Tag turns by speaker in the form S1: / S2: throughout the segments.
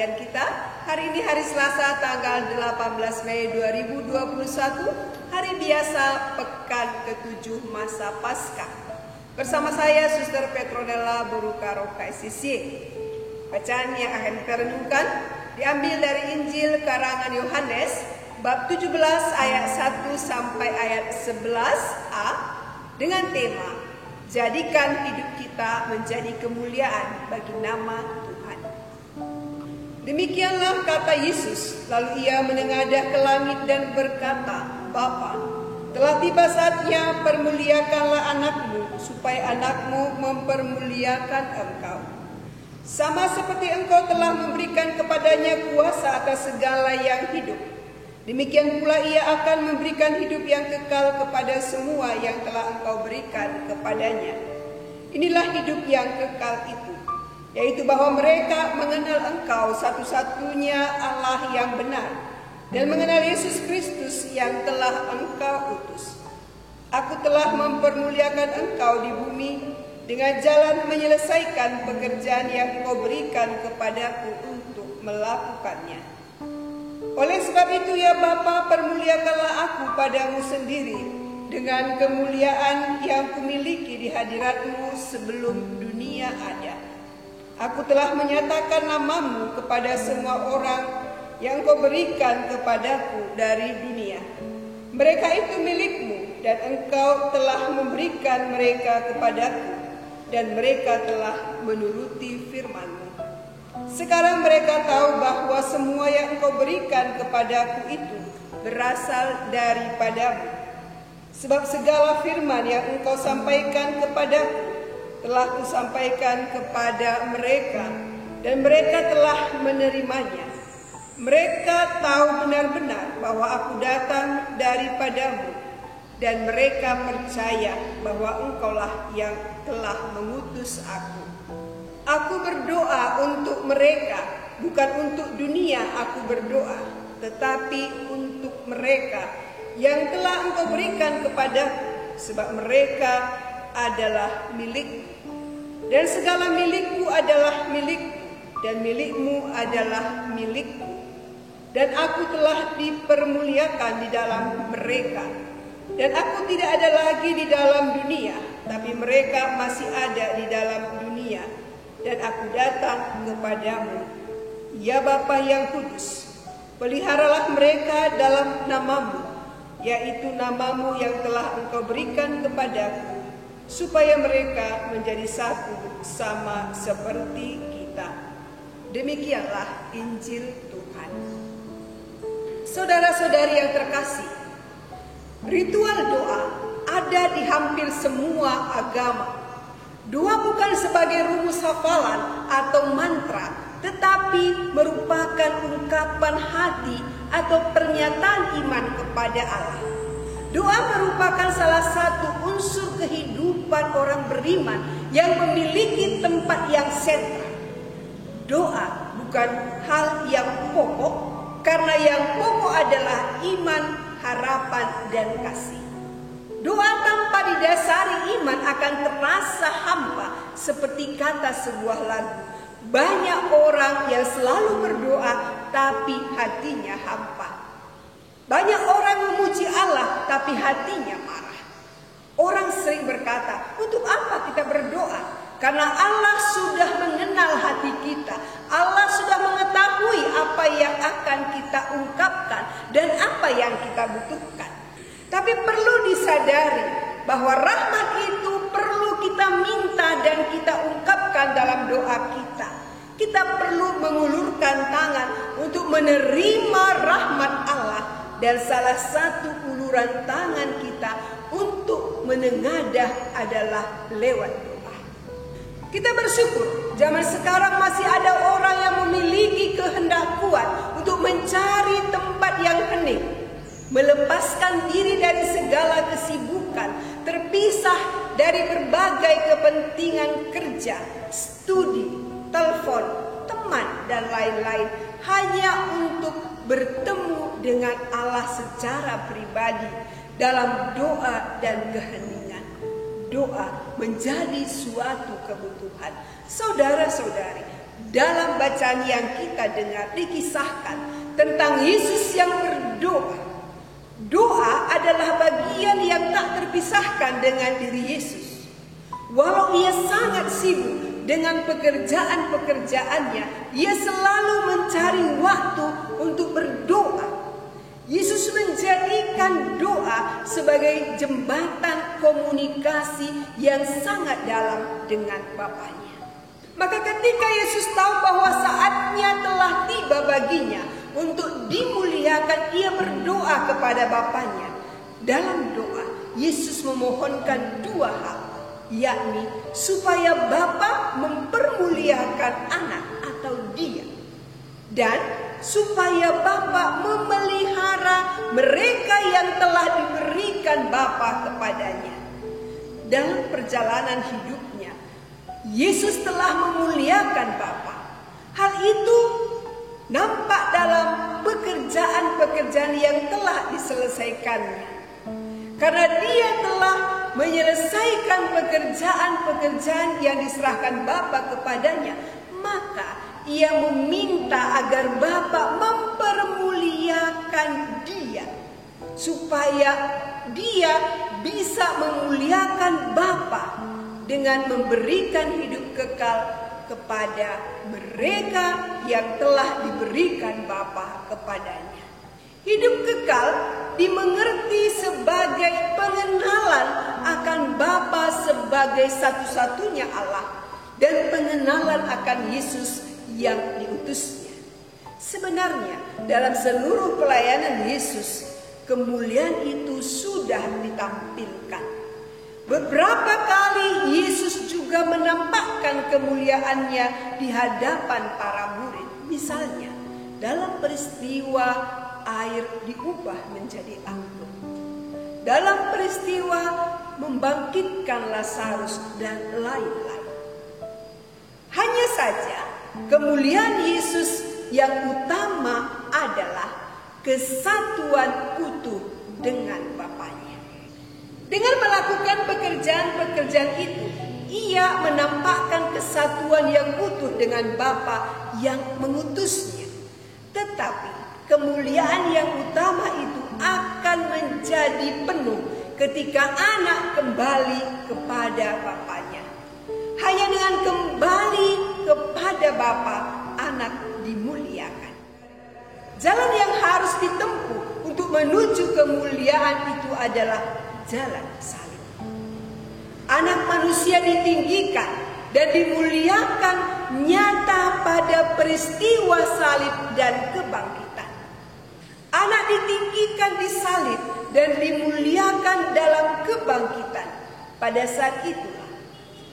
S1: harian kita. Hari ini hari Selasa tanggal 18 Mei 2021, hari biasa pekan ke-7 masa Paskah. Bersama saya Suster Petronella Borukaro KSCC. Bacaan yang akan kita renungkan diambil dari Injil karangan Yohanes bab 17 ayat 1 sampai ayat 11a dengan tema Jadikan hidup kita menjadi kemuliaan bagi nama Tuhan. Demikianlah kata Yesus, lalu ia menengadah ke langit dan berkata, Bapa, telah tiba saatnya, permuliakanlah anakmu, supaya anakmu mempermuliakan engkau. Sama seperti engkau telah memberikan kepadanya kuasa atas segala yang hidup, demikian pula ia akan memberikan hidup yang kekal kepada semua yang telah engkau berikan kepadanya. Inilah hidup yang kekal itu, yaitu bahwa mereka mengenal engkau satu-satunya Allah yang benar, dan mengenal Yesus Kristus yang telah engkau utus. Aku telah mempermuliakan engkau di bumi dengan jalan menyelesaikan pekerjaan yang engkau berikan kepadaku untuk melakukannya. Oleh sebab itu ya Bapa, permuliakanlah aku padamu sendiri dengan kemuliaan yang kumiliki di hadiratmu sebelum dunia ada. Aku telah menyatakan namamu kepada semua orang yang kau berikan kepadaku dari dunia. Mereka itu milikmu dan engkau telah memberikan mereka kepadaku dan mereka telah menuruti firman-Mu. Sekarang mereka tahu bahwa semua yang engkau berikan kepadaku itu berasal daripadamu. Sebab segala firman yang engkau sampaikan kepadaku telah kusampaikan kepada mereka, dan mereka telah menerimanya. Mereka tahu benar-benar bahwa aku datang daripadamu, dan mereka percaya bahwa engkaulah yang telah mengutus aku. Aku berdoa untuk mereka, bukan untuk dunia aku berdoa, tetapi untuk mereka yang telah engkau berikan kepadaku, sebab mereka adalah milikku. Dan segala milikku adalah milikku, dan milikmu adalah milikku. Dan aku telah dipermuliakan di dalam mereka. Dan aku tidak ada lagi di dalam dunia, tapi mereka masih ada di dalam dunia. Dan aku datang kepadamu. Ya Bapa yang kudus, peliharalah mereka dalam namamu, yaitu namamu yang telah engkau berikan kepadaku, supaya mereka menjadi satu sama seperti kita. Demikianlah Injil Tuhan. Saudara-saudari yang terkasih, ritual doa ada di hampir semua agama. Doa bukan sebagai rumus hafalan atau mantra, tetapi merupakan ungkapan hati atau pernyataan iman kepada Allah. Doa merupakan salah satu unsur kehidupan orang beriman yang memiliki tempat yang sentral. Doa bukan hal yang pokok, karena yang pokok adalah iman, harapan, dan kasih. Doa tanpa didasari iman akan terasa hampa, seperti kata sebuah lagu. Banyak orang yang selalu berdoa, tapi hatinya hampa. Banyak orang memuji Allah, tapi hatinya marah. Orang sering berkata, untuk apa kita berdoa? Karena Allah sudah mengenal hati kita. Allah sudah mengetahui apa yang akan kita ungkapkan dan apa yang kita butuhkan. Tapi perlu disadari bahwa rahmat itu perlu kita minta dan kita ungkapkan dalam doa kita. Kita perlu mengulurkan tangan untuk menerima rahmat Allah. Dan salah satu uluran tangan kita untuk menengadah adalah lewat doa. Kita bersyukur zaman sekarang masih ada orang yang memiliki kehendak kuat untuk mencari tempat yang hening, melepaskan diri dari segala kesibukan, terpisah dari berbagai kepentingan kerja, studi, telepon, teman, dan lain-lain, hanya untuk bertemu dengan Allah secara pribadi dalam doa dan keheningan. Doa menjadi suatu kebutuhan. Saudara-saudari, dalam bacaan yang kita dengar dikisahkan tentang Yesus yang berdoa. Doa adalah bagian yang tak terpisahkan dengan diri Yesus. Walau ia sangat sibuk dengan pekerjaan-pekerjaannya, ia selalu mencari waktu untuk berdoa. Yesus menjadikan doa sebagai jembatan komunikasi yang sangat dalam dengan Bapanya. Maka ketika Yesus tahu bahwa saatnya telah tiba baginya untuk dimuliakan, ia berdoa kepada Bapanya. Dalam doa, Yesus memohonkan dua hal, yakni supaya Bapa mempermuliakan anak atau dia, dan supaya Bapa memelihara mereka yang telah diberikan Bapa kepadanya. Dalam perjalanan hidupnya, Yesus telah memuliakan Bapa. Hal itu nampak dalam pekerjaan-pekerjaan yang telah diselesaikannya. Karena dia telah menyelesaikan pekerjaan-pekerjaan yang diserahkan Bapa kepadanya, maka ia meminta agar Bapa mempermuliakan dia, supaya dia bisa memuliakan Bapa dengan memberikan hidup kekal kepada mereka yang telah diberikan Bapa kepadanya. Hidup kekal dimengerti sebagai pengenalan akan Bapa sebagai satu-satunya Allah dan pengenalan akan Yesus yang diutusnya. Sebenarnya dalam seluruh pelayanan Yesus, kemuliaan itu sudah ditampilkan. Beberapa kali Yesus juga menampakkan kemuliaannya di hadapan para murid. Misalnya dalam peristiwa air diubah menjadi anggur, dalam peristiwa membangkitkan Lazarus, dan lain-lain. Hanya saja kemuliaan Yesus yang utama adalah kesatuan utuh dengan Bapanya. Dengan melakukan pekerjaan-pekerjaan itu, ia menampakkan kesatuan yang utuh dengan Bapa yang mengutusnya. Tetapi kemuliaan yang utama itu akan menjadi penuh ketika anak kembali kepada Bapanya. Hanya dengan kembali kepada Bapa, anak dimuliakan. Jalan yang harus ditempuh untuk menuju kemuliaan itu adalah jalan salib. Anak manusia ditinggikan dan dimuliakan nyata pada peristiwa salib dan kebangkitan. Anak ditinggikan di salib dan dimuliakan dalam kebangkitan. Pada saat itulah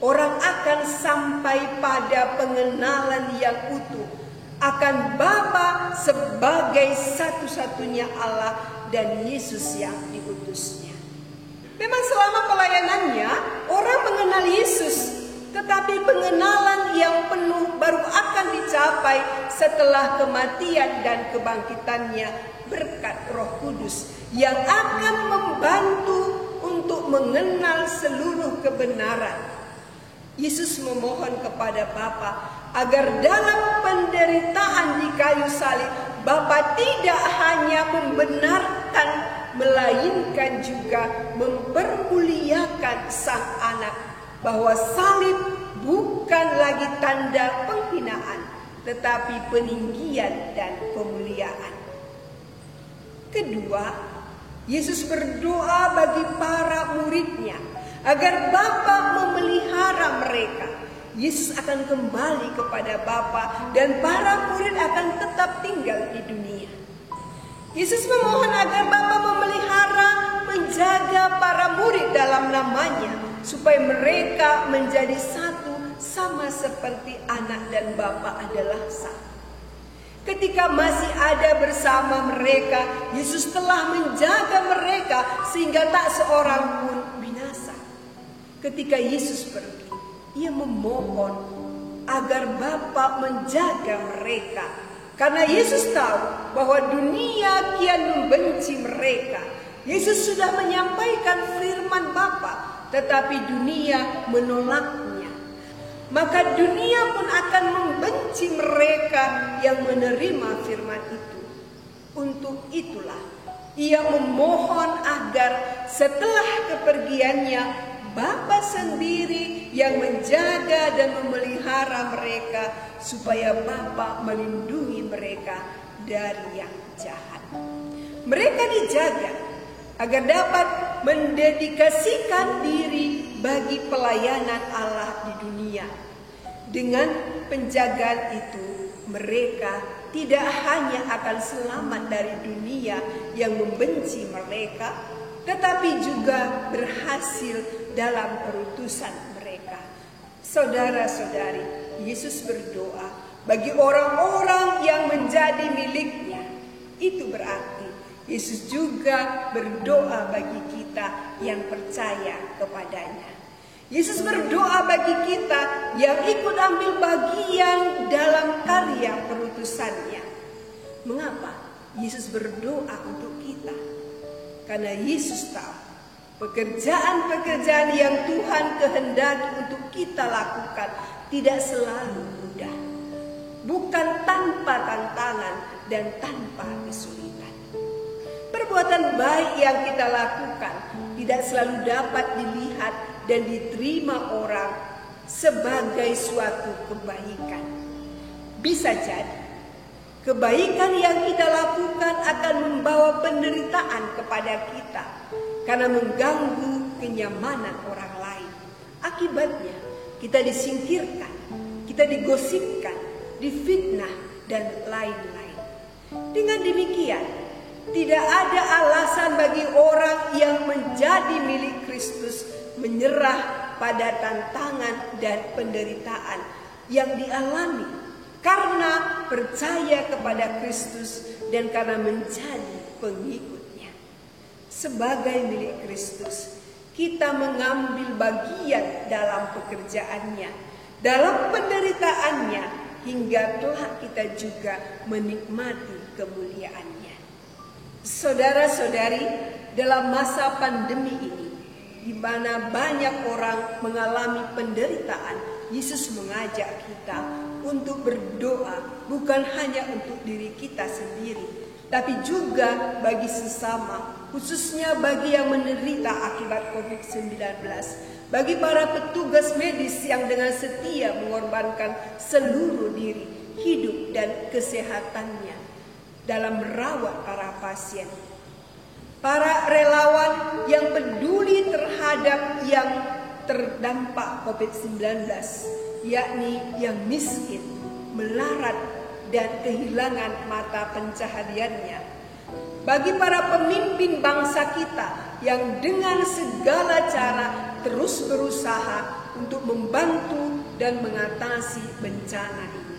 S1: orang akan sampai pada pengenalan yang utuh akan Bapa sebagai satu-satunya Allah dan Yesus yang diutusnya. Memang selama pelayanannya orang mengenal Yesus, tetapi pengenalan yang penuh baru akan dicapai setelah kematian dan kebangkitannya berkat Roh Kudus yang akan membantu untuk mengenal seluruh kebenaran. Yesus memohon kepada Bapa agar dalam penderitaan di kayu salib Bapa tidak hanya membenarkan, melainkan juga mempermuliakan Sang Anak, bahwa salib bukan lagi tanda penghinaan, tetapi peninggian dan pemuliaan. Kedua, Yesus berdoa bagi para muridnya agar Bapa memelihara mereka. Yesus akan kembali kepada Bapa dan para murid akan tetap tinggal di dunia. Yesus memohon agar Bapa memelihara, menjaga para murid dalam namanya, supaya mereka menjadi satu sama seperti anak dan Bapa adalah satu. Ketika masih ada bersama mereka, Yesus telah menjaga mereka sehingga tak seorang pun binasa. Ketika Yesus pergi, ia memohon agar Bapa menjaga mereka. Karena Yesus tahu bahwa dunia kian membenci mereka. Yesus sudah menyampaikan firman Bapa, tetapi dunia menolaknya. Maka dunia pun akan membenci membenci mereka yang menerima firman itu. Untuk itulah ia memohon agar setelah kepergiannya Bapa sendiri yang menjaga dan memelihara mereka, supaya Bapa melindungi mereka dari yang jahat. Mereka dijaga agar dapat mendedikasikan diri bagi pelayanan Allah di dunia. Dengan penjagaan itu, mereka tidak hanya akan selamat dari dunia yang membenci mereka, tetapi juga berhasil dalam perutusan mereka. Saudara-saudari, Yesus berdoa bagi orang-orang yang menjadi miliknya. Itu berarti Yesus juga berdoa bagi kita yang percaya kepadanya. Yesus berdoa bagi kita yang ikut ambil bagian dalam karya perutusannya. Mengapa Yesus berdoa untuk kita? Karena Yesus tahu pekerjaan-pekerjaan yang Tuhan kehendaki untuk kita lakukan tidak selalu mudah. Bukan tanpa tantangan dan tanpa kesulitan. Perbuatan baik yang kita lakukan tidak selalu dapat dilihat dan diterima orang sebagai suatu kebaikan. Bisa jadi kebaikan yang kita lakukan akan membawa penderitaan kepada kita karena mengganggu kenyamanan orang lain. Akibatnya kita disingkirkan, kita digosipkan, difitnah, dan lain-lain. Dengan demikian, tidak ada alasan bagi orang yang menjadi milik Kristus menyerah pada tantangan dan penderitaan yang dialami karena percaya kepada Kristus dan karena menjadi pengikutnya. Sebagai milik Kristus, kita mengambil bagian dalam pekerjaannya, dalam penderitaannya, hingga kelak kita juga menikmati kemuliaannya. Saudara-saudari, dalam masa pandemi ini, di mana banyak orang mengalami penderitaan, Yesus mengajak kita untuk berdoa bukan hanya untuk diri kita sendiri, tapi juga bagi sesama, khususnya bagi yang menderita akibat COVID-19, bagi para petugas medis yang dengan setia mengorbankan seluruh diri, hidup, dan kesehatannya dalam merawat para pasien, para relawan yang peduli terhadap yang terdampak COVID-19, yakni yang miskin, melarat, dan kehilangan mata pencahariannya. Bagi para pemimpin bangsa kita yang dengan segala cara terus berusaha untuk membantu dan mengatasi bencana ini.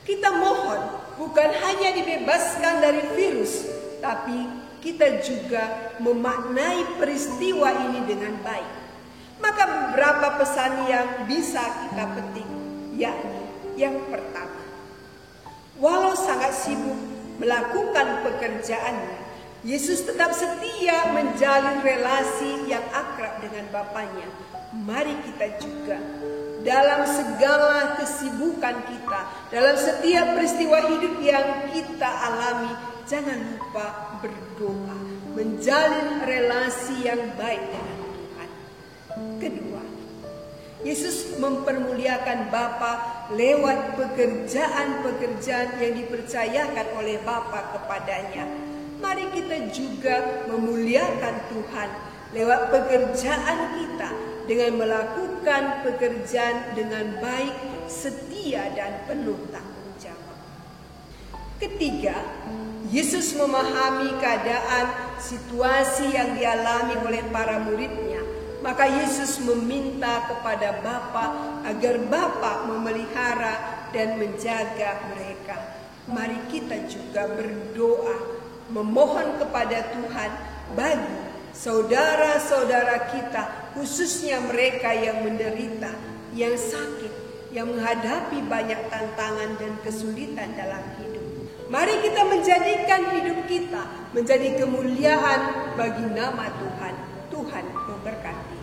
S1: Kita mohon bukan hanya dibebaskan dari virus, tapi kita juga memaknai peristiwa ini dengan baik. Maka beberapa pesan yang bisa kita petik, yakni yang pertama, walau sangat sibuk melakukan pekerjaannya, Yesus tetap setia menjalin relasi yang akrab dengan Bapanya. Mari kita juga dalam segala kesibukan kita, dalam setiap peristiwa hidup yang kita alami, jangan lupa berdoa, menjalin relasi yang baik dengan Tuhan. Kedua, Yesus mempermuliakan Bapa lewat pekerjaan-pekerjaan yang dipercayakan oleh Bapa kepadanya. Mari kita juga memuliakan Tuhan lewat pekerjaan kita dengan melakukan pekerjaan dengan baik, setia, dan penuh tanggung jawab. Ketiga, Yesus memahami keadaan situasi yang dialami oleh para muridnya. Maka Yesus meminta kepada Bapa agar Bapa memelihara dan menjaga mereka. Mari kita juga berdoa, memohon kepada Tuhan bagi saudara-saudara kita, khususnya mereka yang menderita, yang sakit, yang menghadapi banyak tantangan dan kesulitan dalam hidup. Mari kita menjadikan hidup kita menjadi kemuliaan bagi nama Tuhan. Tuhan memberkati.